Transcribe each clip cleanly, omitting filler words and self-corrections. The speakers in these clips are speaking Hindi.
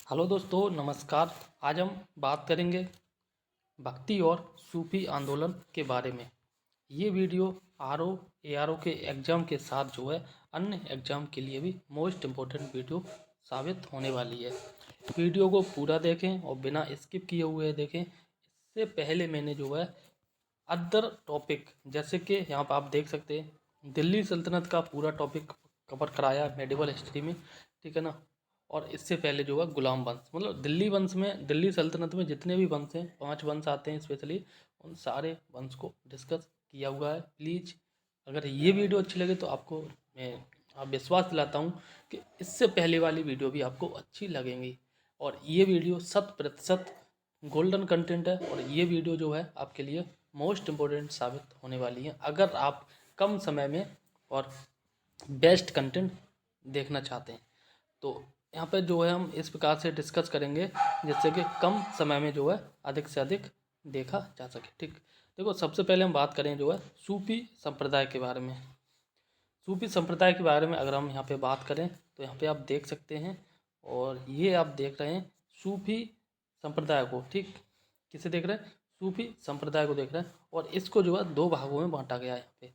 हेलो दोस्तों, नमस्कार। आज हम बात करेंगे भक्ति और सूफी आंदोलन के बारे में। ये वीडियो आरओ एआरओ के एग्ज़ाम के साथ जो है अन्य एग्ज़ाम के लिए भी मोस्ट इम्पोर्टेंट वीडियो साबित होने वाली है। वीडियो को पूरा देखें और बिना स्किप किए हुए देखें। इससे पहले मैंने जो है अदर टॉपिक, जैसे कि यहाँ पर आप देख सकते हैं दिल्ली सल्तनत का पूरा टॉपिक कवर कराया मेडिवल हिस्ट्री में, ठीक है ना। और इससे पहले जो है गुलाम वंश, मतलब दिल्ली वंश में, दिल्ली सल्तनत में जितने भी वंश हैं, 5 वंश आते हैं स्पेशली, उन सारे वंश को डिस्कस किया हुआ है। प्लीज़ अगर ये वीडियो अच्छी लगे तो आपको मैं आप विश्वास दिलाता हूँ कि इससे पहले वाली वीडियो भी आपको अच्छी लगेंगी। और ये वीडियो 100% गोल्डन कंटेंट है और ये वीडियो जो है आपके लिए मोस्ट इम्पोर्टेंट साबित होने वाली है अगर आप कम समय में और बेस्ट कंटेंट देखना चाहते हैं। तो यहाँ पे जो है हम इस प्रकार से डिस्कस करेंगे जिससे कि कम समय में जो है अधिक से अधिक देखा जा सके। ठीक, देखो सबसे पहले हम बात करें जो है सूफी संप्रदाय के बारे में। सूफी संप्रदाय के बारे में अगर हम यहाँ पे बात करें तो यहाँ पे आप देख सकते हैं, और ये आप देख रहे हैं सूफी संप्रदाय को। ठीक, किसे देख रहे हैं? सूफी संप्रदाय को देख रहे हैं। और इसको जो है 2 भागों में बांटा गया है। यहाँ पे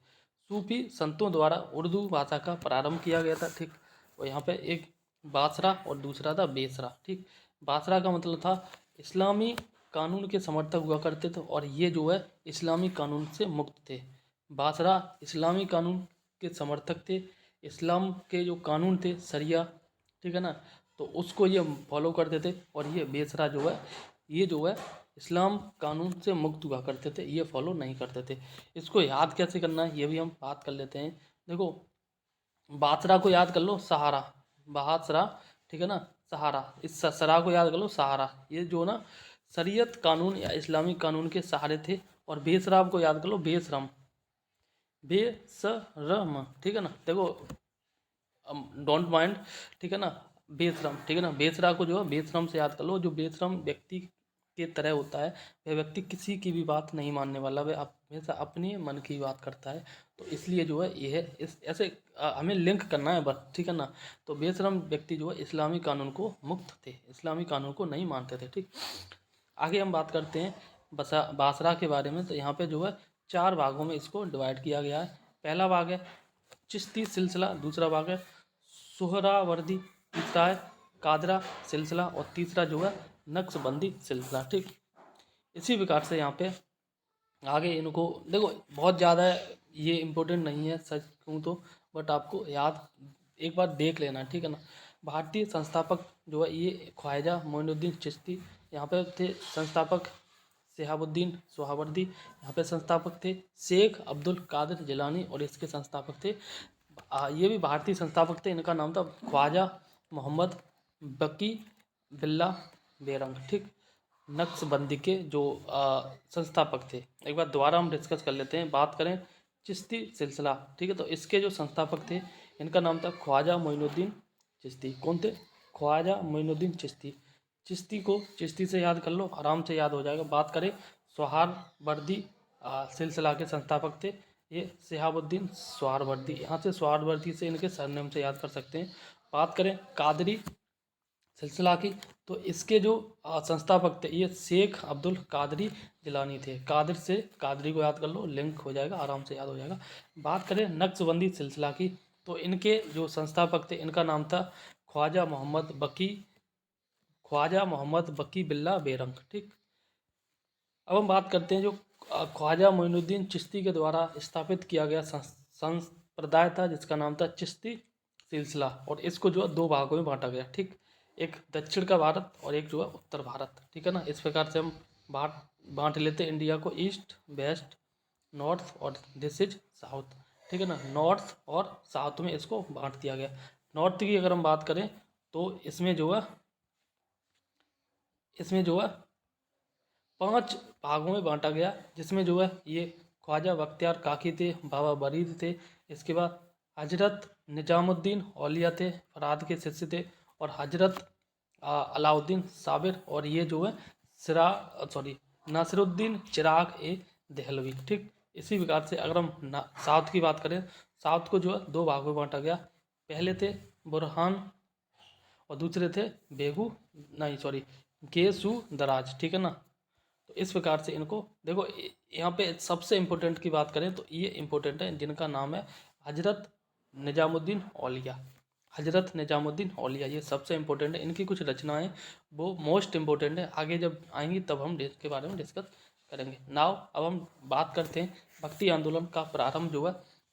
सूफी संतों द्वारा उर्दू भाषा का प्रारंभ किया गया था। ठीक, और यहाँ पे एक बासरा और दूसरा था बेसरा। ठीक, बासरा का मतलब था इस्लामी कानून के समर्थक हुआ करते थे और ये जो है इस्लामी कानून से मुक्त थे। बासरा इस्लामी कानून के समर्थक थे, इस्लाम के जो कानून थे शरिया, ठीक है ना, तो उसको ये फॉलो करते थे। और ये बेसरा जो है, ये जो है इस्लाम कानून से मुक्त हुआ करते थे, ये फॉलो नहीं करते थे। इसको याद कैसे करना है ये भी हम बात कर लेते हैं। देखो बासरा को याद कर लो, सहारा, बासरा, ठीक है ना, सहारा, इस सरा को याद कर लो, सहारा, ये जो ना शरीयत कानून या इस्लामी कानून के सहारे थे। और बेसराम को याद कर लो, बेसरम, बेसरम, ठीक है ना। देखो डोंट माइंड, ठीक है ना, बेशरम, ठीक है ना। बेसरा को जो है बेशरम से याद कर लो। जो बेशरम व्यक्ति के तरह होता है, वह व्यक्ति किसी की भी बात नहीं मानने वाला, वह हमेशा अपने मन की बात करता है। तो इसलिए जो है ये है, इस ऐसे हमें लिंक करना है बस, ठीक है ना। तो बेशरम व्यक्ति जो है इस्लामी कानून को मुक्त थे, इस्लामी कानून को नहीं मानते थे। ठीक, आगे हम बात करते हैं बासरा के बारे में। तो यहाँ पे जो है 4 भागों में इसको डिवाइड किया गया है। पहला भाग है चिश्ती सिलसिला, दूसरा भाग है सुहरावर्दी, तीसरा है कादरा सिलसिला और तीसरा जो है नक्शबंदी सिलसिला। ठीक, इसी प्रकार से यहाँ पे आगे इनको देखो, बहुत ज़्यादा ये इम्पोर्टेंट नहीं है सच कहूँ तो, बट आपको याद एक बार देख लेना, ठीक है ना। भारतीय संस्थापक जो है ये ख्वाजा मोइनुद्दीन चिश्ती यहाँ पे थे संस्थापक। शिहाबुद्दीन सोहरावर्दी यहाँ पे संस्थापक थे। शेख अब्दुल कादिर जिलानी और इसके संस्थापक थे। ये भी भारतीय संस्थापक थे। इनका नाम था ख्वाजा मोहम्मद बकी बिल्ला बेरंग। ठीक, नक्शबंदी के जो संस्थापक थे। एक बार दोबारा हम डिस्कस कर लेते हैं। बात करें चिश्ती सिलसिला, ठीक है, तो इसके जो संस्थापक थे इनका नाम था ख्वाजा मोइनुद्दीन चिश्ती। कौन थे? ख्वाजा मोइनुद्दीन चिश्ती। चिश्ती को चिश्ती से याद कर लो, आराम से याद हो जाएगा। बात करें सोहरावर्दी सिलसिला के संस्थापक थे ये शिहाबुद्दीन सोहरावर्दी। यहाँ से सोहरावर्दी से इनके सरनेम से याद कर सकते हैं। बात करें कादरी सिलसिला की, तो इसके जो संस्थापक थे ये शेख अब्दुल कादरी जिलानी थे। कादिर से कादरी को याद कर लो, लिंक हो जाएगा, आराम से याद हो जाएगा। बात करें नक्शबंदी सिलसिला की, तो इनके जो संस्थापक थे इनका नाम था ख्वाजा मोहम्मद बकी बिल्ला बेरंग। ठीक, अब हम बात करते हैं जो ख्वाजा मोइनुद्दीन चिश्ती के द्वारा स्थापित किया गया संप्रदाय था जिसका नाम था चिश्ती सिलसिला। और इसको जो है 2 भागों में बांटा गया। ठीक, एक दक्षिण का भारत और एक जो है उत्तर भारत, ठीक है ना। इस प्रकार से हम बांट लेते हैं इंडिया को ईस्ट वेस्ट नॉर्थ और दिस इज साउथ, ठीक है ना। नॉर्थ और साउथ में इसको बांट दिया गया। नॉर्थ की अगर हम बात करें तो इसमें जो है 5 भागों में बांटा गया, जिसमें जो है ये ख्वाजा बख्तियार काकी थे, बाबा बरीद थे, इसके बाद हजरत निजामुद्दीन औलिया थे, फराद के शिष्य थे, और हजरत अलाउद्दीन साबिर, और ये जो है नासिरुद्दीन चिराग ए दहलवी। ठीक, इसी प्रकार से अगर हम साउथ की बात करें, साउथ को जो है 2 भागों में बांटा गया। पहले थे बुरहान और दूसरे थे बेगू नहीं सॉरी केसुदराज, ठीक है ना। तो इस प्रकार से इनको देखो, यहाँ पे सबसे इम्पोर्टेंट की बात करें तो ये इम्पोर्टेंट है, जिनका नाम है हजरत निजामुद्दीन औलिया। हजरत निजामुद्दीन औलिया ये सबसे इम्पोर्टेंट है। इनकी कुछ रचनाएं वो मोस्ट इम्पोर्टेंट है, आगे जब आएंगी तब हम इसके बारे में डिस्कस करेंगे। नाउ अब हम बात करते हैं भक्ति आंदोलन का प्रारंभ जो है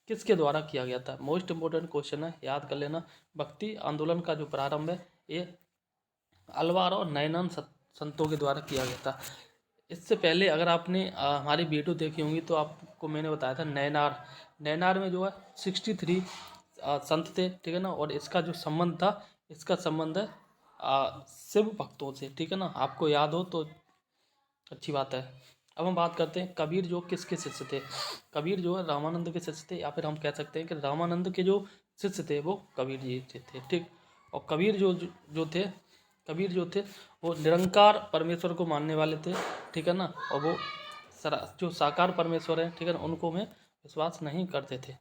किसके द्वारा किया गया था। मोस्ट इम्पोर्टेंट क्वेश्चन है, याद कर लेना। भक्ति आंदोलन का जो प्रारंभ है ये अलवार और नैनान संतों के द्वारा किया गया था। इससे पहले अगर आपने हमारी वीडियो देखी होंगी तो आपको मैंने बताया था नैनार में जो है 63 संत थे, ठीक है ना। और इसका जो संबंध था, इसका संबंध है शिव भक्तों से, ठीक है ना। आपको याद हो तो अच्छी बात है। अब हम बात करते हैं कबीर जो किसके शिष्य थे। कबीर जो है रामानंद के शिष्य थे, या फिर हम कह सकते हैं कि रामानंद के जो शिष्य थे वो कबीर जी थे, ठीक। और कबीर कबीर जो थे वो निरंकार परमेश्वर को मानने वाले थे, ठीक है ना। और वो जो साकार परमेश्वर है, ठीक है ना, उनको में विश्वास नहीं करते थे।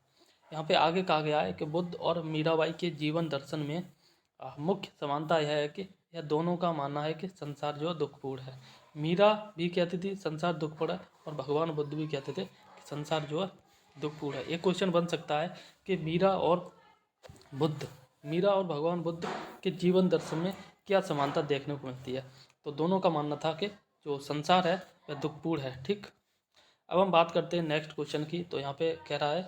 यहाँ पे आगे कहा गया है कि बुद्ध और मीराबाई के जीवन दर्शन में मुख्य समानता यह है कि यह दोनों का मानना है कि संसार जो दुखपूर्ण है। मीरा भी कहती थी संसार दुखपूर्ण है, और भगवान बुद्ध भी कहते थे कि संसार जो है दुखपूर्ण है। एक क्वेश्चन बन सकता है कि मीरा और भगवान बुद्ध के जीवन दर्शन में क्या समानता देखने को मिलती है। तो दोनों का मानना था कि जो संसार है वह दुखपूर्ण है, ठीक। अब हम बात करते हैं नेक्स्ट क्वेश्चन की। तो यहाँ पे कह रहा है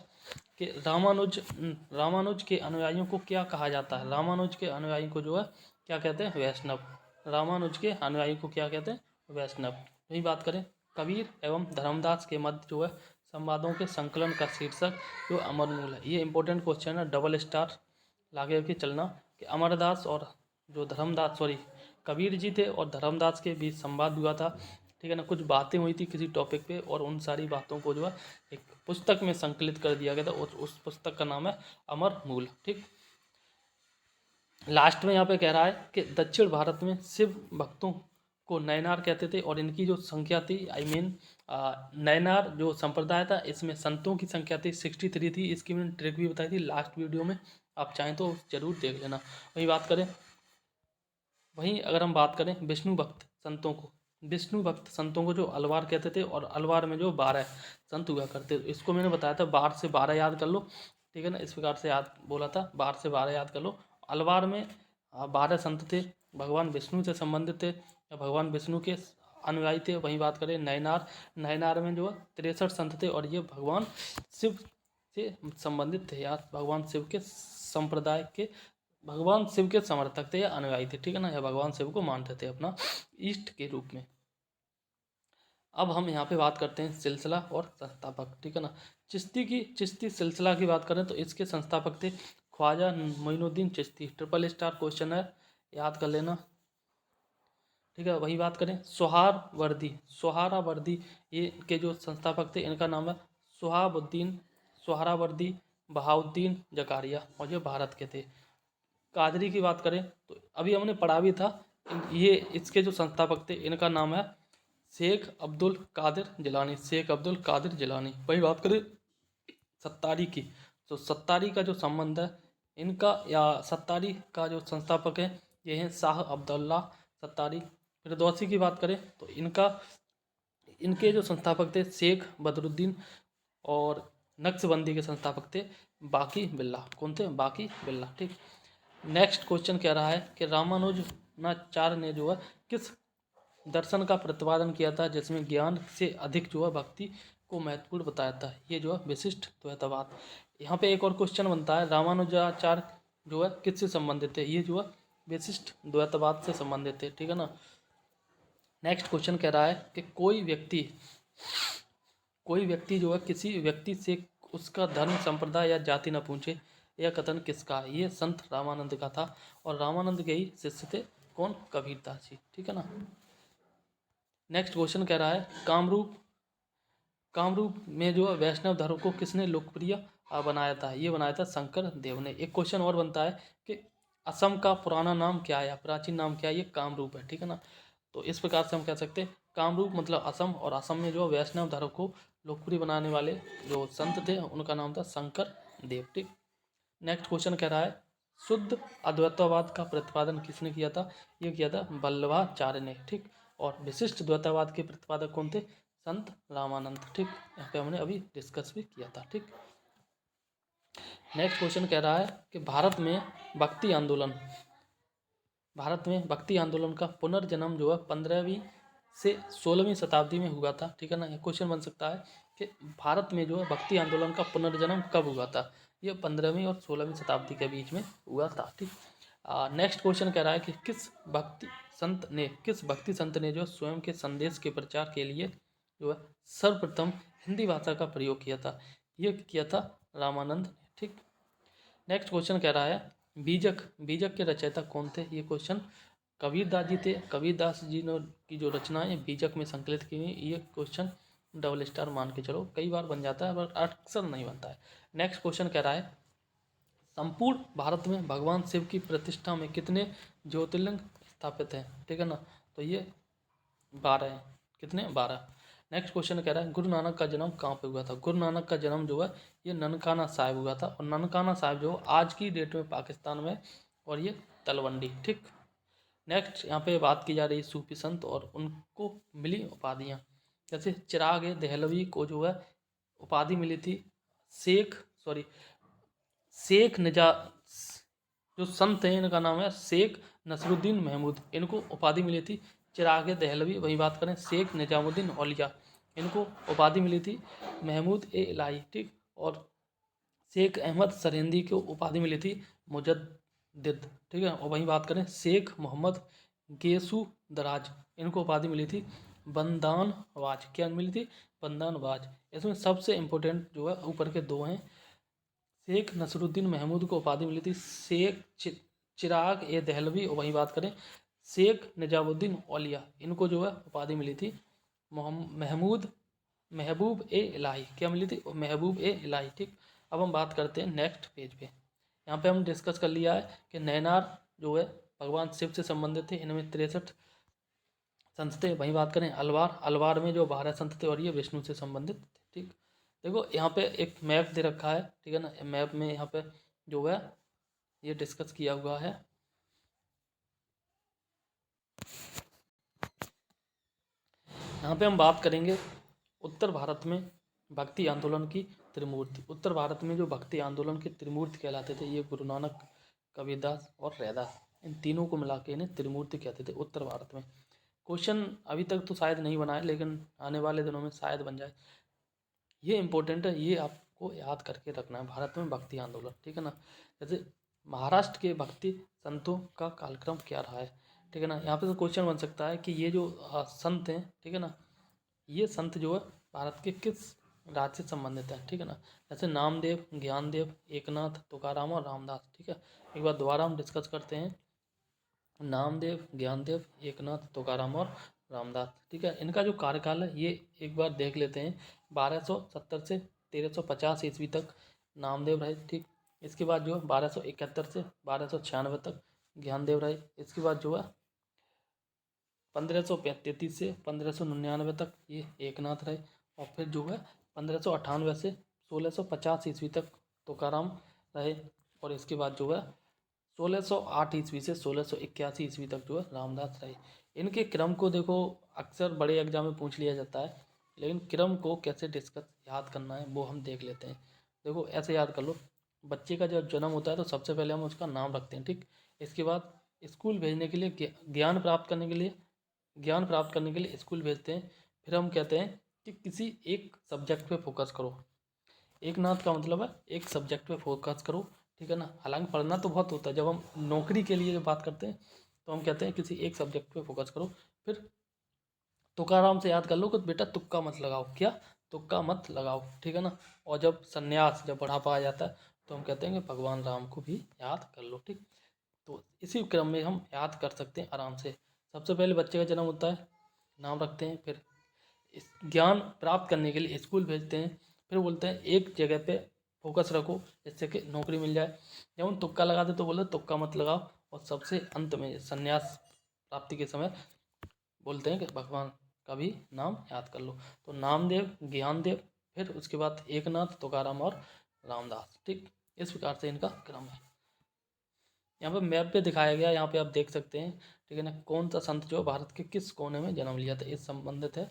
कि रामानुज के अनुयायियों को क्या कहा जाता है। रामानुज के अनुयायी को जो है क्या कहते हैं, वैष्णव। रामानुज के अनुयायी को क्या कहते हैं, वैष्णव। वही बात करें कबीर एवं धर्मदास के मध्य जो है संवादों के संकलन का शीर्षक जो अमरमूल है। ये इंपॉर्टेंट क्वेश्चन है, डबल स्टार लागे के चलना। कि अमरदास और जो धर्मदास कबीर जी थे और धर्मदास के बीच संवाद हुआ था, ठीक है ना। कुछ बातें हुई थी किसी टॉपिक पे, और उन सारी बातों को जो है एक पुस्तक में संकलित कर दिया गया था, और उस पुस्तक का नाम है अमर मूल, ठीक। लास्ट में यहाँ पे कह रहा है कि दक्षिण भारत में शिव भक्तों को नैनार कहते थे, और इनकी जो संख्या थी नैनार जो संप्रदाय था इसमें संतों की संख्या थी 63 थी। इसकी मैंने ट्रिक भी बताई थी लास्ट वीडियो में, आप चाहें तो जरूर देख लेना। वहीं अगर हम बात करें विष्णु भक्त संतों को जो अलवार कहते थे, और अलवार में जो 12 संत हुआ करते थे। इसको मैंने बताया था 12 से 12 याद कर लो, ठीक है ना। इस प्रकार से याद बोला था 12 से 12 याद कर लो। अलवार में 12 संत थे, भगवान विष्णु से संबंधित थे या भगवान विष्णु के अनुयायी थे। वहीं बात करें नैनार में जो 63 संत थे, और ये भगवान शिव से संबंधित थे, या भगवान शिव के संप्रदाय के भगवान शिव के समर्थक थे या अनुयायी थे, ठीक है ना। या भगवान शिव को मानते थे अपना इष्ट के रूप में। अब हम यहाँ पे बात करते हैं सिलसिला और संस्थापक, ठीक है ना। चिश्ती सिलसिला की बात करें तो इसके संस्थापक थे Khwaja Moinuddin Chishti. Triple star question है, याद कर लेना, ठीक है। वही बात करें सोहरावर्दी ये के जो संस्थापक थे, इनका नाम है सोहरावर्दी बहाउद्दीन जकारिया, और ये भारत के थे। कादरी की बात करें तो अभी हमने पढ़ा भी था, ये इसके जो संस्थापक थे इनका नाम है शेख अब्दुल कादिर जिलानी। वही बात करें सत्तारी की, तो सत्तारी का जो संबंध है इनका, या सत्तारी का जो संस्थापक है ये हैं शाह अब्दुल्ला सत्तारी। फिरदौसी की बात करें तो इनके जो संस्थापक थे शेख बदरुद्दीन, और नक्शबंदी के संस्थापक थे बाकी बिल्ला। कौन थे, बाकी बिल्ला, ठीक। नेक्स्ट क्वेश्चन कह रहा है कि रामानुजाचार्य ने जो है किस दर्शन का प्रतिपादन किया था जिसमें ज्ञान से अधिक जो है भक्ति को महत्वपूर्ण बताया था। ये जो है विशिष्ट द्वैतवाद। यहाँ पे एक और क्वेश्चन बनता है, रामानुजाचार्य जो है किससे संबंधित है। ये जो है विशिष्ट द्वैतवाद से संबंधित है, ठीक है ना। नेक्स्ट क्वेश्चन कह रहा है कि कोई व्यक्ति जो है किसी व्यक्ति से उसका धर्म संप्रदाय या जाति न पूछे, यह कथन किसका। ये संत रामानंद का था, और रामानंद के ही शिष्य थे कौन, कबीरदास जी, ठीक है ना। नेक्स्ट क्वेश्चन कह रहा है कामरूप में जो वैष्णव धर्म को किसने लोकप्रिय बनाया था। ये बनाया था शंकर देव ने। एक क्वेश्चन और बनता है कि असम का पुराना नाम क्या है, प्राचीन नाम क्या है। ये कामरूप है, ठीक है ना। तो इस प्रकार से हम कह सकते हैं कामरूप मतलब असम, और असम में जो वैष्णव धर्म को लोकप्रिय बनाने वाले जो संत थे उनका नाम था शंकर देव, ठीक। नेक्स्ट क्वेश्चन कह रहा है शुद्ध अद्वैतवाद का प्रतिपादन किसने किया था? ये किया था वल्लभाचार्य ने। ठीक, और विशिष्ट द्वैतवाद के प्रतिपादक कौन थे? संत रामानंद। ठीक, यहाँ पे हमने अभी डिस्कस भी किया था। ठीक, नेक्स्ट क्वेश्चन कह रहा है कि भारत में भक्ति आंदोलन का पुनर्जन्म जो है 15वीं से 16वीं शताब्दी में हुआ था। ठीक है ना, ये क्वेश्चन बन सकता है कि भारत में जो है भक्ति आंदोलन का पुनर्जन्म कब हुआ था? ये 15वीं और 16वीं शताब्दी के बीच में हुआ था। ठीक, नेक्स्ट क्वेश्चन कह रहा है कि किस भक्ति संत ने जो स्वयं के संदेश के प्रचार के लिए जो है सर्वप्रथम हिंदी भाषा का प्रयोग किया था? ये किया था रामानंद ने। ठीक, नेक्स्ट क्वेश्चन कह रहा है बीजक के रचयिता कौन थे? ये क्वेश्चन कबीरदास जी थे। कबीरदास जी ने की जो रचनाएं बीजक में संकलित की हुई, ये क्वेश्चन डबल स्टार मान के चलो, कई बार बन जाता है पर अक्सर नहीं बनता है। नेक्स्ट क्वेश्चन कह रहा है संपूर्ण भारत में भगवान शिव की प्रतिष्ठा में कितने ज्योतिर्लिंग स्थापित हैं? ठीक है ना, तो ये 12 हैं। कितने? 12। नेक्स्ट क्वेश्चन कह रहा है गुरु नानक का जन्म कहाँ पे हुआ था? गुरु नानक का जन्म जो है ये ननकाना साहिब हुआ था, और ननकाना साहिब जो आज की डेट में पाकिस्तान में, और ये तलवंडी। ठीक, नेक्स्ट यहाँ पे बात की जा रही है सूफी संत और उनको मिली उपाधियाँ। जैसे चिराग दहलवी को जो है उपाधि मिली थी शेख निजा, जो संत हैं इनका नाम है शेख नसरुद्दीन महमूद, इनको उपाधि मिली थी चिराग दहलवी। वहीं बात करें शेख निजामुद्दीन औलिया, इनको उपाधि मिली थी महमूद ए इलाही। ठीक, और शेख अहमद सरेंदी को उपाधि मिली थी मुजद्दिद। ठीक है, और वहीं बात करें शेख मोहम्मद गेसू दराज, इनको उपाधि मिली थी बंदानवाज। क्या मिली थी? बंदानवाज। इसमें सबसे इम्पोर्टेंट जो है ऊपर के दो हैं। शेख नसरुद्दीन महमूद को उपाधि मिली थी शेख चिराग ए दहलवी, और वहीं बात करें शेख निजामुद्दीन औलिया, इनको जो है उपाधि मिली थी महबूब ए इलाही। क्या मिली थी? महबूब ए इलाही। ठीक, अब हम बात करते हैं नेक्स्ट पेज पे। यहाँ पे हम डिस्कस कर लिया है कि नैनार जो है भगवान शिव से संबंधित थे, इनमें 63 संत थे। वहीं बात करें अलवार में जो 12 संत थे, और ये विष्णु से संबंधित थे। ठीक, देखो यहाँ पे एक मैप दे रखा है। ठीक है ना, मैप में यहाँ पे जो है ये डिस्कस किया हुआ है। यहाँ पे हम बात करेंगे उत्तर भारत में भक्ति आंदोलन की त्रिमूर्ति। उत्तर भारत में जो भक्ति आंदोलन के त्रिमूर्ति कहलाते थे, ये गुरु नानक, कबीरदास और रैदास, इन तीनों को मिला के इन्हें त्रिमूर्ति कहते थे उत्तर भारत में। क्वेश्चन अभी तक तो शायद नहीं बना है, लेकिन आने वाले दिनों में शायद बन जाए। ये इंपॉर्टेंट है, ये आपको याद करके रखना है, भारत में भक्ति आंदोलन। ठीक है ना, जैसे महाराष्ट्र के भक्ति संतों का कालक्रम क्या रहा है? ठीक है ना, यहाँ पे तो क्वेश्चन बन सकता है कि ये जो संत हैं, ठीक है ना, ये संत जो है भारत के किस राज्य से संबंधित है? ठीक है ना, जैसे नामदेव, ज्ञानदेव, एकनाथ, तुकाराम और रामदास। ठीक है, एक बार दोबारा हम डिस्कस करते हैं। नामदेव, ज्ञानदेव, एकनाथ, तुकाराम और रामदास। ठीक है, इनका जो कार्यकाल है ये एक बार देख लेते हैं। 1270 से 1350 ईस्वी तक नामदेव रहे। ठीक, इसके बाद जो है 1271 से 1296 तक ज्ञानदेव रहे। इसके बाद जो है 1533 से 1599 तक ये एकनाथ रहे, और फिर जो है 1598 से 1650 ईस्वी तक तुकाराम रहे, और इसके बाद जो है 1608 ईस्वी से 1681 ईस्वी तक जो है रामदास रहे। इनके क्रम को देखो, अक्सर बड़े एग्जाम में पूछ लिया जाता है, लेकिन क्रम को कैसे डिस्कस याद करना है वो हम देख लेते हैं। देखो ऐसे याद कर लो, बच्चे का जब जन्म होता है तो सबसे पहले हम उसका नाम रखते हैं। ठीक, इसके बाद स्कूल भेजने के लिए ज्ञान प्राप्त करने के लिए स्कूल भेजते हैं। फिर हम कहते हैं कि किसी एक सब्जेक्ट पे फोकस करो। एक नाथ का मतलब है एक सब्जेक्ट पे फोकस करो। ठीक है ना, हालांकि पढ़ना तो बहुत होता है, जब हम नौकरी के लिए जब बात करते हैं तो हम कहते हैं किसी एक सब्जेक्ट पे फोकस करो। फिर तुकाराम से याद कर लो कि बेटा तुक्का मत लगाओ। क्या? तुक्का मत लगाओ। ठीक है ना, और जब संन्यास, जब बुढ़ापा आ जाता है तो हम कहते हैं कि भगवान राम को भी याद कर लो। ठीक, तो इसी क्रम में हम याद कर सकते हैं आराम से। सबसे पहले बच्चे का जन्म होता है, नाम रखते हैं, फिर इस ज्ञान प्राप्त करने के लिए स्कूल भेजते हैं, फिर बोलते हैं एक जगह पे फोकस रखो जिससे कि नौकरी मिल जाए। जब हम तुक्का लगाते तो बोलते तुक्का मत लगाओ, और सबसे अंत में संन्यास प्राप्ति के समय बोलते हैं कि भगवान का भी नाम याद कर लो। तो नामदेव, ज्ञानदेव, फिर उसके बाद एकनाथ, तुकाराम और रामदास। ठीक, इस प्रकार से इनका क्रम है। यहाँ पे मैप पे दिखाया गया, यहाँ पे आप देख सकते हैं, ठीक है ना, कौन सा संत जो भारत के किस कोने में जन्म लिया था, इस संबंधित है।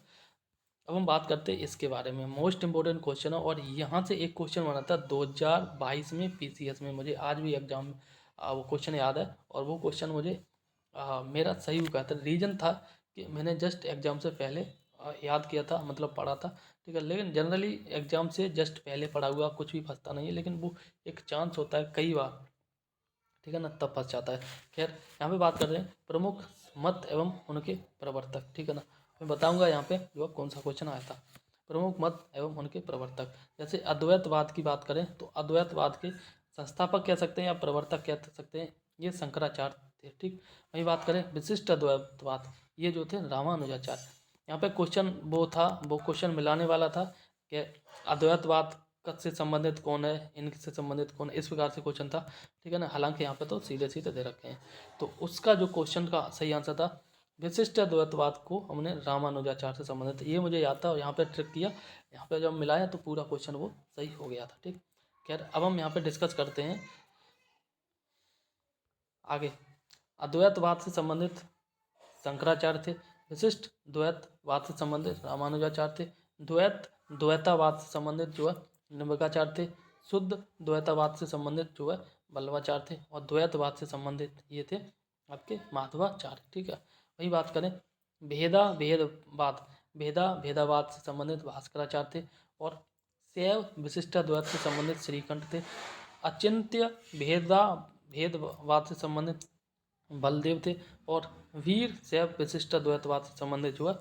अब हम बात करते हैं इसके बारे में, मोस्ट इंपोर्टेंट क्वेश्चन है। और यहाँ से एक क्वेश्चन बना था 2022 में पीसीएस में, मुझे आज भी एग्जाम वो क्वेश्चन याद है। और वो क्वेश्चन मुझे मेरा सही हुआ था, रीज़न था कि मैंने जस्ट एग्ज़ाम से पहले याद किया था, मतलब पढ़ा था, ठीक है। लेकिन जनरली एग्ज़ाम से जस्ट पहले पढ़ा हुआ कुछ भी फंसता नहीं है, लेकिन वो एक चांस होता है कई बार, ठीक है ना, तब फंस जाता है। खैर, यहाँ पे बात कर रहे हैं प्रमुख मत एवं उनके प्रवर्तक, ठीक है ना। मैं बताऊंगा यहाँ पे जो कौन सा क्वेश्चन आया था। प्रमुख मत एवं उनके प्रवर्तक, जैसे अद्वैतवाद की बात करें तो अद्वैतवाद के संस्थापक कह सकते हैं या प्रवर्तक कह सकते हैं, ये शंकराचार्य थे, ठीक। वहीं बात करें विशिष्ट अद्वैतवाद, ये जो थे रामानुजाचार्य। यहाँ पे क्वेश्चन वो था, वो क्वेश्चन मिलाने वाला था कि अद्वैतवाद से संबंधित कौन है, इनसे संबंधित कौन है, इस प्रकार से क्वेश्चन था, ठीक है ना। हालांकि यहाँ पे तो सीधे सीधे दे रखे हैं, तो उसका जो क्वेश्चन का सही आंसर था विशिष्ट अद्वैतवाद को हमने रामानुजाचार्य से संबंधित, ये मुझे याद था। और यहाँ पे ट्रिक किया, यहाँ पे जब मिलाया तो पूरा क्वेश्चन वो सही हो गया था, ठीक। खैर, अब हम यहाँ पे डिस्कस करते हैं आगे। अद्वैतवाद से संबंधित शंकराचार्य थे, विशिष्ट द्वैतवाद से संबंधित रामानुजाचार्य थे, द्वैतावाद से संबंधित जो है निम्बार्क थे, शुद्ध द्वैतावाद से संबंधित जो है वल्लभाचार्य थे, और द्वैतवाद से संबंधित ये थे आपके माधवाचार्य, ठीक है। वही बात करें भेदावाद से संबंधित भास्कराचार्य थे, और शैव विशिष्टाद्वैत से संबंधित श्रीकंठ थे, अचिंत्य भेदवाद से संबंधित बलदेव थे, और वीर शैव विशिष्ट द्वैतवाद से संबंधित जो है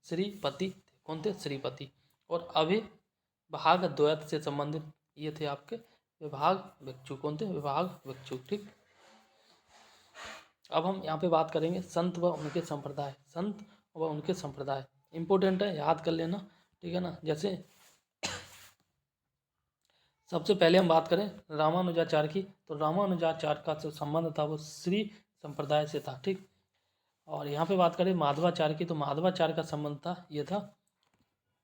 श्रीपति थे। कौन थे? श्रीपति। और अभिभाग द्वैत से संबंधित ये थे आपके विभाग भिक्षु। कौन थे? विभाग भिक्षु, ठीक। अब हम यहाँ पे बात करेंगे संत व उनके संप्रदाय। संत व उनके संप्रदाय इंपॉर्टेंट है, याद कर लेना, ठीक है ना। जैसे सबसे पहले हम बात करें रामानुजाचार्य की, तो रामानुजाचार्य का जो संबंध था वो श्री संप्रदाय से था, ठीक। और यहाँ पे बात करें माधवाचार्य की, तो माधवाचार्य का संबंध था ये था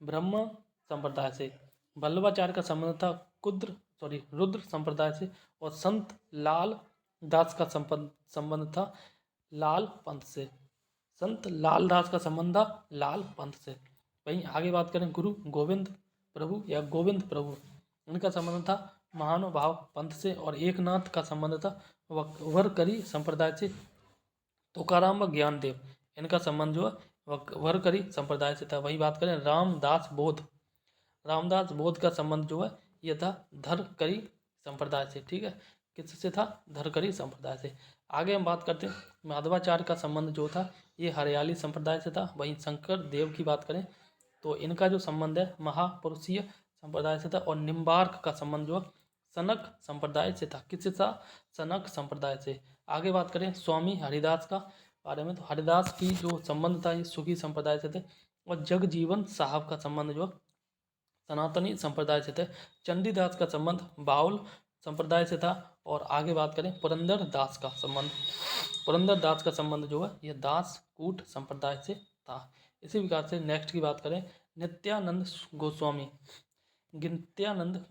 ब्रह्म संप्रदाय से। वल्लभाचार्य का संबंध था रुद्र संप्रदाय से। और संत लाल दास का संबंध था लाल पंथ से। संत लाल दास का संबंध था लाल पंथ से। वहीं आगे बात करें गुरु गोविंद प्रभु या गोविंद प्रभु, इनका संबंध था महानुभाव पंथ से। और एकनाथ का संबंध था वरकरी संप्रदाय से। तुकाराम व ज्ञानदेव, इनका संबंध जो है वरकरी संप्रदाय से था। वही बात करें रामदास बोध का संबंध जो है ये था धरकरी संप्रदाय से, ठीक है। किससे था? धरकरी संप्रदाय से। आगे हम बात करते हैं माधवाचार्य का संबंध जो था ये हरियाली संप्रदाय से था। वहीं शंकर देव की बात करें तो इनका जो संबंध है महापुरुषीय संप्रदाय से था। और निम्बार्क का संबंध जो सनक संप्रदाय से था। किससे था? सनक संप्रदाय से। आगे बात करें स्वामी हरिदास का बारे में, तो हरिदास की जो संबंध था ये सुखी संप्रदाय से थे। और जगजीवन साहब का संबंध जो सनातनी संप्रदाय से थे। चंडीदास का संबंध बाउल संप्रदाय से था। और आगे बात करें पुरंदर दास का संबंध जो है ये दास कूट संप्रदाय से था। इसी प्रकार से नेक्स्ट की बात करें नित्यानंद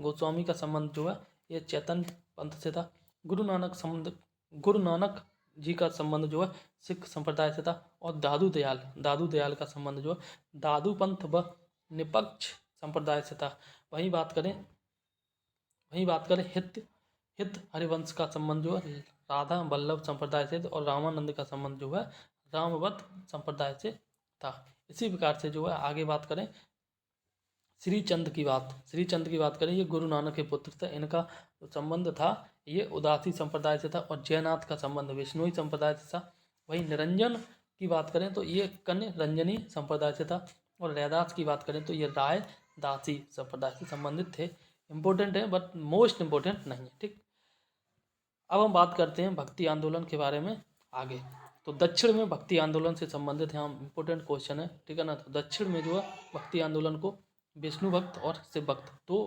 गोस्वामी का संबंध जो है ये चैतन्य पंथ से था। गुरु नानक जी का संबंध जो है सिख संप्रदाय से था। और दादू दयाल का संबंध जो है दादू पंथ व निपक्ष संप्रदाय से था। वहीं बात करें हित हरिवंश का संबंध जो है राधा वल्लभ संप्रदाय से। और रामानंद का संबंध जो है रामवत संप्रदाय से था। इसी प्रकार से जो है आगे बात करें श्रीचंद की बात करें, ये गुरु नानक के पुत्र थे। इनका जो संबंध था ये उदासी संप्रदाय से था। और जयनाथ का संबंध विष्णुई संप्रदाय से था। वहीं निरंजन की बात करें तो ये कन्या रंजनी संप्रदाय से था। और रैदास की बात करें तो ये राय दासी संप्रदाय से संबंधित थे। इंपॉर्टेंट है बट मोस्ट इंपॉर्टेंट नहीं है, ठीक। अब हम बात करते हैं भक्ति आंदोलन के बारे में आगे। तो दक्षिण में भक्ति आंदोलन से संबंधित यहाँ इंपॉर्टेंट क्वेश्चन है, ठीक है ना। तो दक्षिण में जो है भक्ति आंदोलन को विष्णु भक्त और शिव भक्त दो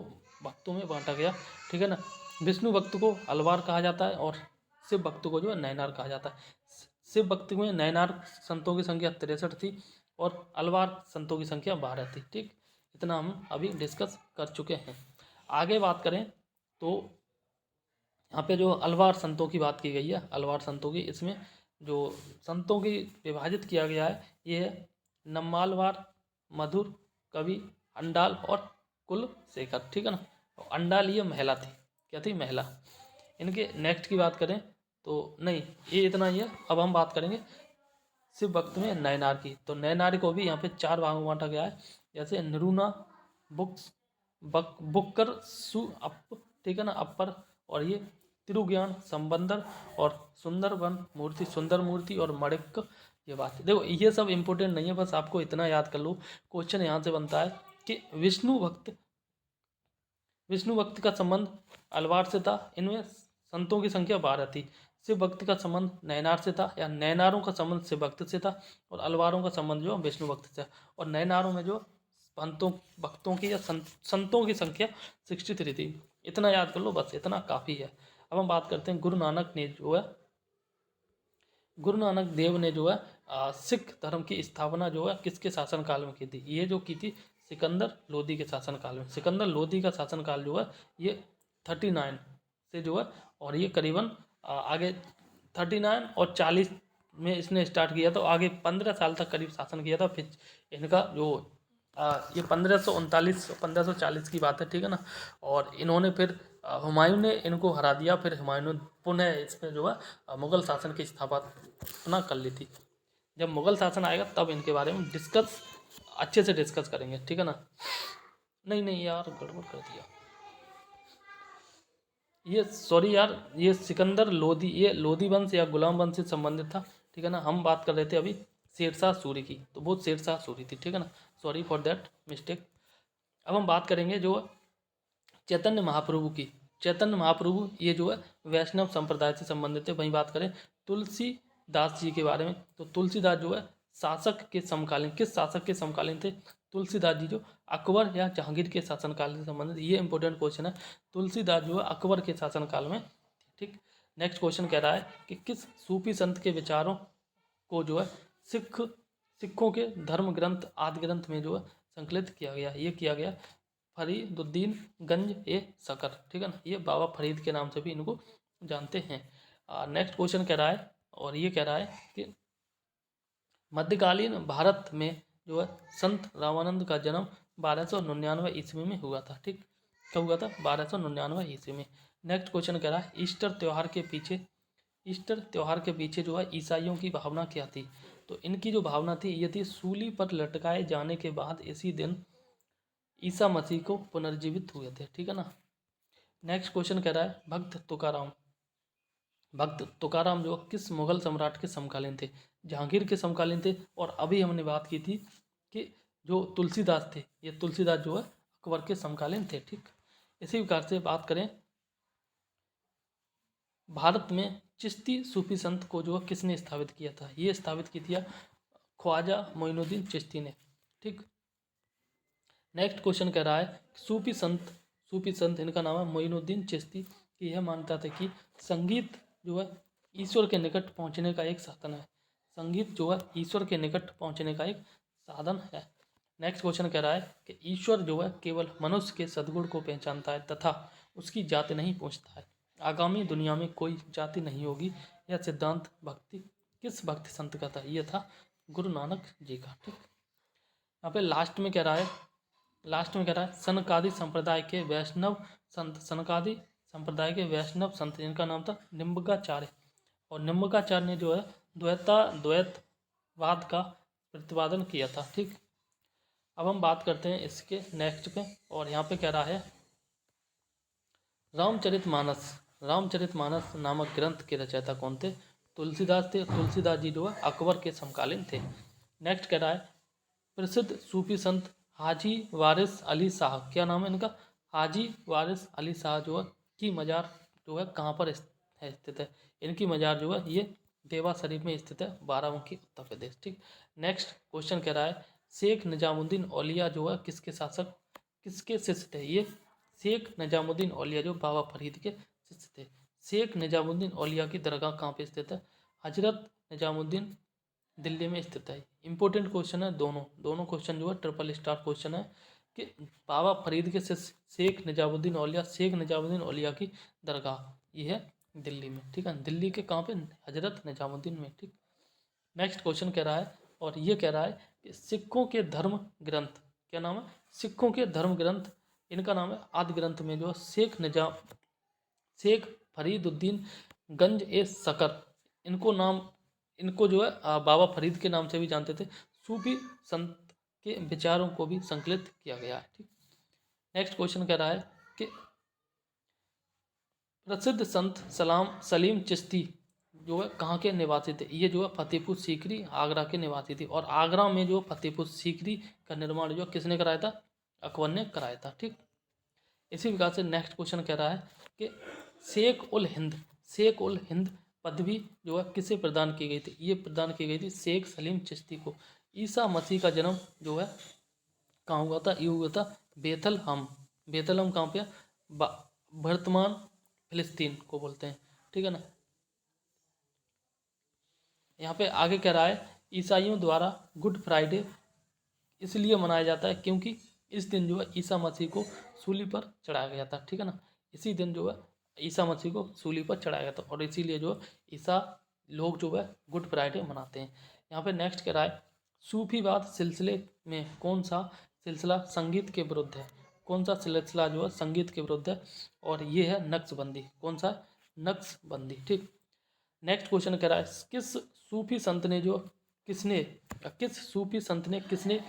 भक्तों में बांटा गया, ठीक है ना। विष्णु भक्त को अलवार कहा जाता है और शिव भक्त को जो है नैनार कहा जाता है। शिव भक्त में नैनार संतों की संख्या 63 थी और अलवार संतों की संख्या 12 थी, ठीक। इतना हम अभी डिस्कस कर चुके हैं। आगे बात करें तो यहाँ पे जो अलवार संतों की बात की गई है, अलवार संतों की, इसमें जो संतों की विभाजित किया गया है ये है नम्मालवार, मधुर, कवि, अंडाल और कुलशेखर, ठीक है ना। और अंडाल ये महिला थी, क्या थी, महिला। इनके नेक्स्ट की बात करें तो नहीं, ये इतना ही है। अब हम बात करेंगे शिव भक्त में नयनार की। तो नयनार को भी यहाँ पे 4 भागों में बांटा गया है, जैसे निरूना, बुक्स, बुक्कर, सु अप, ठीक है ना, अपर, और ये तिरुज्ञान, संबंदर और सुंदरवन मूर्ति, सुंदर मूर्ति और मणिक। ये बात है। देखो ये सब इंपॉर्टेंट नहीं है, बस आपको इतना याद कर लो। क्वेश्चन यहाँ से बनता है कि विष्णु भक्त का संबंध अलवार से था, इनमें संतों की संख्या 12 थी। शिव भक्त का संबंध नयनार से था, या नयनारों का संबंध शिव भक्त से था, और अलवारों का संबंध जो विष्णु भक्त से। और नयनारों में जो संतों भक्तों की या संतों की संख्या 63 थी। इतना याद कर लो, बस इतना काफ़ी है। अब हम बात करते हैं गुरु नानक देव ने जो है सिख धर्म की स्थापना जो है किसके शासनकाल में की थी। ये जो की थी सिकंदर लोदी के शासनकाल में। सिकंदर लोदी का शासनकाल जो है ये 39 से जो है, और ये करीबन आगे 39 और 40 में इसने स्टार्ट किया, तो आगे 15 साल तक करीब शासन किया था। फिर इनका जो ये 1539 1540 की बात है, ठीक है ना। और इन्होंने फिर हुमायूं ने इनको हरा दिया। फिर हुमायूं ने पुनः इसमें जो है मुगल शासन की स्थापना कर ली थी। जब मुगल शासन आएगा तब इनके बारे में अच्छे से डिस्कस करेंगे, ठीक है ना। नहीं यार, गड़बड़ कर दिया ये, सॉरी यार, ये सिकंदर लोदी, ये लोदी वंश या गुलाम वंश से संबंधित था, ठीक है ना। हम बात कर रहे थे अभी शेरशाह सूरी की, तो वो शेरशाह सूरी थी, ठीक है ना। Sorry for that mistake. अब हम बात करेंगे जो चैतन्य महाप्रभु की। चैतन्य महाप्रभु ये जो है वैष्णव संप्रदाय से संबंधित है। वहीं बात करें तुलसीदास जी के बारे में, तो तुलसीदास जो है शासक के समकालीन, किस शासक के समकालीन थे। तुलसीदास जी जो अकबर या जहांगीर के शासनकाल से संबंधित, ये इंपॉर्टेंट क्वेश्चन है। तुलसीदास जो है अकबर के शासनकाल में, ठीक। नेक्स्ट क्वेश्चन कह रहा है कि किस सूफी संत के विचारों को जो है सिखों के धर्म ग्रंथ आदि ग्रंथ में जो है संकलित किया गया। ये किया गया फरीदुद्दीन गंज ए सकर, ठीक है ना। ये बाबा फरीद के नाम से भी इनको जानते हैं। नेक्स्ट क्वेश्चन कह रहा है, और ये कह रहा है कि मध्यकालीन भारत में जो है संत रामानंद का जन्म 1299 ईस्वी में हुआ था, ठीक। कब हुआ था, 1299 ईस्वी में। नेक्स्ट क्वेश्चन कह रहा है ईस्टर त्यौहार के पीछे जो है ईसाइयों की भावना क्या थी। तो इनकी जो भावना थी ये थी सूली पर लटकाए जाने के बाद इसी दिन ईसा मसीह को पुनर्जीवित हुए थे, ठीक है ना। नेक्स्ट क्वेश्चन कह रहा है भक्त तुकाराम जो किस मुगल सम्राट के समकालीन थे। जहांगीर के समकालीन थे। और अभी हमने बात की थी कि जो तुलसीदास थे, ये तुलसीदास जो है अकबर के समकालीन थे, ठीक। इसी प्रकार से बात करें भारत में चिश्ती सूफी संत को जो किसने स्थापित किया था। ये स्थापित की थी ख्वाजा मोइनुद्दीन चिश्ती ने, ठीक। नेक्स्ट क्वेश्चन कह रहा है सूफी संत इनका नाम है मोइनुद्दीन चिश्ती, की यह मानता था कि संगीत जो है ईश्वर के निकट पहुंचने का एक साधन है। संगीत जो है ईश्वर के निकट पहुंचने का एक साधन है। नेक्स्ट क्वेश्चन कह रहा है कि ईश्वर जो है केवल मनुष्य के सद्गुण को पहचानता है तथा उसकी जाति नहीं पूछता है। आगामी दुनिया में कोई जाति नहीं होगी। यह सिद्धांत किस भक्ति संत का था। यह था गुरु नानक जी का, ठीक। यहाँ पे लास्ट में कह रहा है सनकादि संप्रदाय के वैष्णव संत जिनका नाम था निम्बकाचार्य। और निम्बकाचार्य ने जो है द्वैतवाद का प्रतिपादन किया था, ठीक। अब हम बात करते हैं इसके नेक्स्ट पे, और यहाँ पे कह रहा है रामचरितमानस नामक ग्रंथ के रचयिता कौन थे। तुलसीदास थे। तुलसीदास जी जो है अकबर के समकालीन थे। नेक्स्ट कह रहा है प्रसिद्ध सूफी संत हाजी वारिस अली शाह, क्या नाम है इनका, हाजी वारिस अली शाह जो है की मजार जो है कहाँ पर स्थित है। इनकी मजार जो है ये देवा शरीफ में स्थित है, बाराबंकी उत्तर प्रदेश, ठीक। नेक्स्ट क्वेश्चन कह रहा है शेख निजामुद्दीन औलिया जो है किसके शिष्य थे। ये शेख निजामुद्दीन औलिया जो बाबा फरीद के शिष्य थे। शेख निजामुद्दीन औलिया की दरगाह कहाँ पे स्थित है। हजरत निजामुद्दीन दिल्ली में स्थित है। इंपॉर्टेंट क्वेश्चन है दोनों क्वेश्चन जो है ट्रिपल स्टार क्वेश्चन है कि बाबा फरीद के शिष्य शेख निजामुद्दीन औलिया की दरगाह ये है दिल्ली में, ठीक है। दिल्ली के कहाँ पे, हजरत निजामुद्दीन में, ठीक। नेक्स्ट क्वेश्चन कह रहा है, और ये कह रहा है कि सिखों के धर्म ग्रंथ, क्या नाम है, सिखों के धर्म ग्रंथ, इनका नाम है आदि ग्रंथ में जो शेख फरीदुद्दीन गंज ए सकर, इनको जो है बाबा फरीद के नाम से भी जानते थे। सूफी संत के विचारों को भी संकलित किया गया है, ठीक। नेक्स्ट क्वेश्चन कह रहा है कि प्रसिद्ध संत सलीम चिश्ती जो है कहाँ के निवासी थे। ये जो है फतेहपुर सीकरी, आगरा के निवासी थे। और आगरा में जो फतेहपुर सीकरी का निर्माण जो किसने कराया था, अकबर ने कराया था, ठीक। इसी प्रकार से नेक्स्ट क्वेश्चन कह रहा है कि शेख उल हिंद पदवी जो है किसे प्रदान की गई थी। ये प्रदान की गई थी शेख सलीम चिश्ती को। ईसा मसीह का जन्म जो है कहाँ हुआ था, ये हुआ था बेथलहम कहाँ पे, वर्तमान फिलिस्तीन को बोलते हैं, ठीक है ना। यहाँ पे आगे कह रहा है ईसाइयों द्वारा गुड फ्राइडे इसलिए मनाया जाता है क्योंकि इस दिन जो है ईसा मसीह को सूली पर चढ़ाया गया था, ठीक है ना। इसी दिन जो है ईसा मसीह को सूली पर चढ़ाया गया था और इसीलिए जो ईसा लोग जो है गुड फ्राइडे मनाते हैं। यहाँ पे नेक्स्ट कह रहा है सूफीवाद सिलसिले में कौन सा सिलसिला संगीत के विरुद्ध है। कौन सा सिलसिला जो है संगीत के विरुद्ध है, और ये है नक्शबंदी। कौन सा, नक्शबंदी, ठीक। नेक्स्ट क्वेश्चन कह रहा है किस सूफी संत ने किसने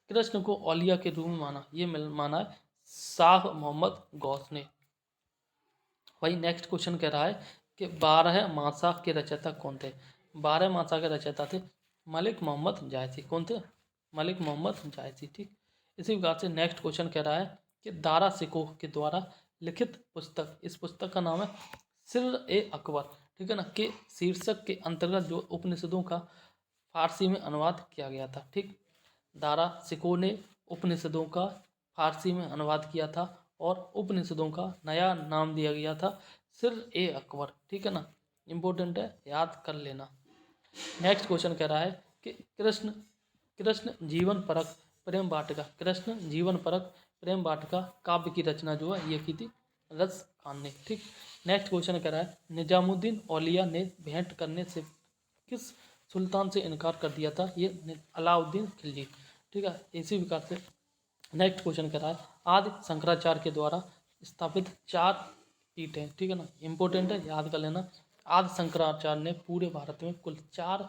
कृष्ण को औलिया के रूप में माना। ये माना है शाह मोहम्मद गौस ने। वही नेक्स्ट क्वेश्चन कह रहा है कि 12 मासा के रचयिता कौन थे। 12 मासा के रचयिता थे मलिक मोहम्मद जायसी। कौन थे, मलिक मोहम्मद जायसी, ठीक। इसी प्रकार से नेक्स्ट क्वेश्चन कह रहा है कि दारा सिकोह के द्वारा लिखित पुस्तक, इस पुस्तक का नाम है सिर ए अकबर, ठीक है ना, के शीर्षक के अंतर्गत जो उपनिषदों का फारसी में अनुवाद किया गया था, ठीक। दारा सिकोह ने उपनिषदों का फारसी में अनुवाद किया था और उपनिषदों का नया नाम दिया गया था सिर ए अकबर, ठीक है ना। इम्पोर्टेंट है, याद कर लेना। नेक्स्ट क्वेश्चन कह रहा है कि कृष्ण जीवन परक प्रेम वाटिका, कृष्ण जीवन परक प्रेम वाटिका काव्य की रचना जो है ये की थी रस खान ने, ठीक। नेक्स्ट क्वेश्चन कह रहा है निजामुद्दीन औलिया ने भेंट करने से किस सुल्तान से इनकार कर दिया था। ये अलाउद्दीन खिलजी, ठीक है। इसी प्रकार से नेक्स्ट क्वेश्चन कह रहा है आदि शंकराचार्य के द्वारा स्थापित 4 पीठ हैं, ठीक है ना। इंपॉर्टेंट है, याद कर लेना। आदि शंकराचार्य ने पूरे भारत में कुल 4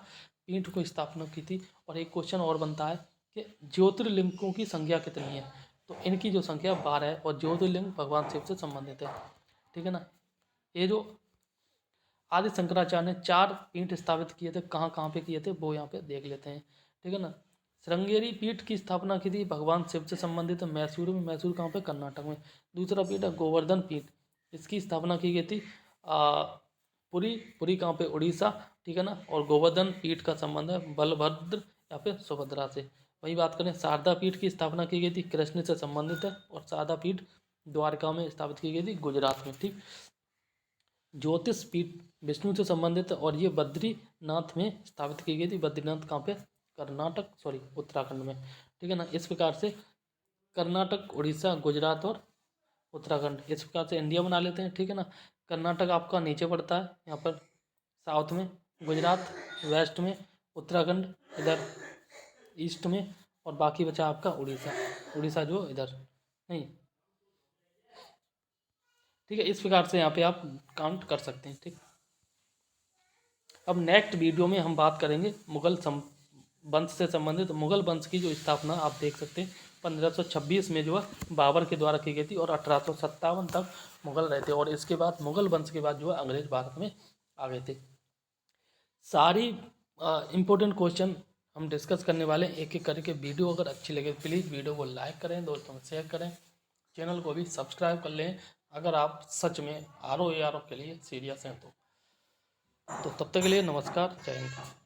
पीठ को स्थापना की थी। और एक क्वेश्चन और बनता है कि ज्योतिर्लिंगों की संख्या कितनी है। तो इनकी जो संख्या 12 है और ज्योतिर्लिंग भगवान शिव से संबंधित है, ठीक है ना। ये जो आदि शंकराचार्य ने 4 पीठ स्थापित किए थे, कहाँ कहाँ पे किए थे वो यहाँ पे देख लेते हैं, ठीक है ना। श्रृंगेरी पीठ की स्थापना की थी भगवान शिव से संबंधित मैसूर में, मैसूर कहाँ पे, कर्नाटक में। दूसरा पीठ है गोवर्धन पीठ, इसकी स्थापना की गई थी पुरी कहाँ पे, उड़ीसा, ठीक है ना। और गोवर्धन पीठ का संबंध है बलभद्र या फिर सुभद्रा से। वही बात करें शारदा पीठ की स्थापना की गई थी कृष्ण से संबंधित है, और शारदा पीठ द्वारका में स्थापित की गई थी गुजरात में, ठीक। ज्योतिष पीठ विष्णु से संबंधित है और ये बद्रीनाथ में स्थापित की गई थी। बद्रीनाथ कहाँ पे, कर्नाटक, सॉरी उत्तराखंड में, ठीक है ना। इस प्रकार से कर्नाटक, उड़ीसा, गुजरात और उत्तराखंड, इस प्रकार से इंडिया बना लेते हैं, ठीक है ना। कर्नाटक आपका नीचे पड़ता है यहाँ पर साउथ में, गुजरात वेस्ट में, उत्तराखंड इधर ईस्ट में, और बाकी बचा आपका उड़ीसा जो इधर नहीं, ठीक है। इस प्रकार से यहाँ पे आप काउंट कर सकते हैं, ठीक। अब नेक्स्ट वीडियो में हम बात करेंगे मुगल वंश से संबंधित। मुगल वंश की जो स्थापना आप देख सकते हैं 1526 में जो है बाबर के द्वारा की गई थी, और 1857 तक मुगल रहे थे। और इसके बाद मुगल वंश के बाद जो है अंग्रेज भारत में आ गए थे। सारी इम्पोर्टेंट क्वेश्चन हम डिस्कस करने वाले हैं एक एक करके। वीडियो अगर अच्छी लगे प्लीज़ वीडियो को लाइक करें, दोस्तों में शेयर करें, चैनल को भी सब्सक्राइब कर लें अगर आप सच में RO ARO के लिए सीरियस हैं तो तब तक के लिए नमस्कार, जय हिंद।